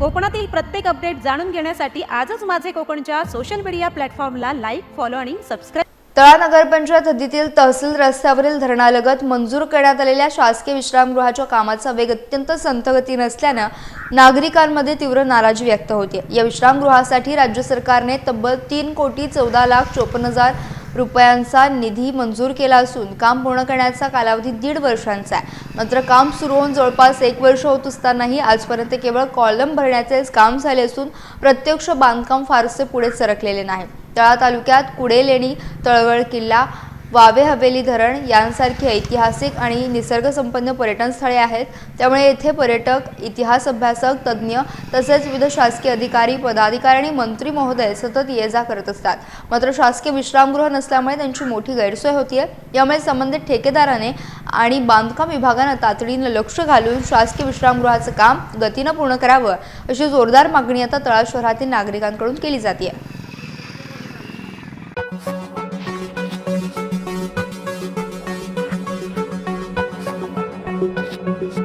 कोकणातील प्रत्येक अपडेट जाणून घेण्यासाठी आजच माझे कोकणच्या सोशल मीडिया प्लॅटफॉर्मला लाईक, फॉलो आणि सबस्क्राईब. तळा नगरपंचायत हद्दीतील तहसील रस्त्यावरील धरणालगत मंजूर करण्यात आलेल्या शासकीय विश्रामगृहाच्या कामाचा वेग अत्यंत संथ गतीने असल्याने नागरिकांमध्ये तीव्र नाराजी व्यक्त होते. या विश्रामगृहासाठी राज्य सरकारने तब्बल 3,14,54,000 रुपयांचा निधी मंजूर केला असून काम पूर्ण करण्याचा कालावधी 1.5 वर्षांचा आहे. मात्र काम सुरू होऊन जवळपास 1 वर्ष होत असतानाही आजपर्यंत केवळ कॉलम भरण्याचेच काम झाले असून प्रत्यक्ष बांधकाम फारसे पुढे सरकलेले नाही. तळा तालुक्यात कुडेलेणी, तळवळ किल्ला, वावे हवेली धरण यांसारखी ऐतिहासिक आणि निसर्गसंपन्न पर्यटन स्थळे आहेत. त्यामुळे येथे पर्यटक, इतिहास अभ्यासक, तज्ज्ञ तसेच विविध शासकीय अधिकारी, पदाधिकारी आणि मंत्री महोदय सतत ये-जा करत असतात. मात्र शासकीय विश्रामगृह नसल्यामुळे त्यांची मोठी गैरसोय होतीये. यामुळे संबंधित ठेकेदाराने आणि बांधकाम विभागाने तातडीने लक्ष घालून शासकीय विश्रामगृहाचे काम गतीने पूर्ण करावे अशी जोरदार मागणी आता तळा शहरातील नागरिकांकडून केली जाते. Thank you.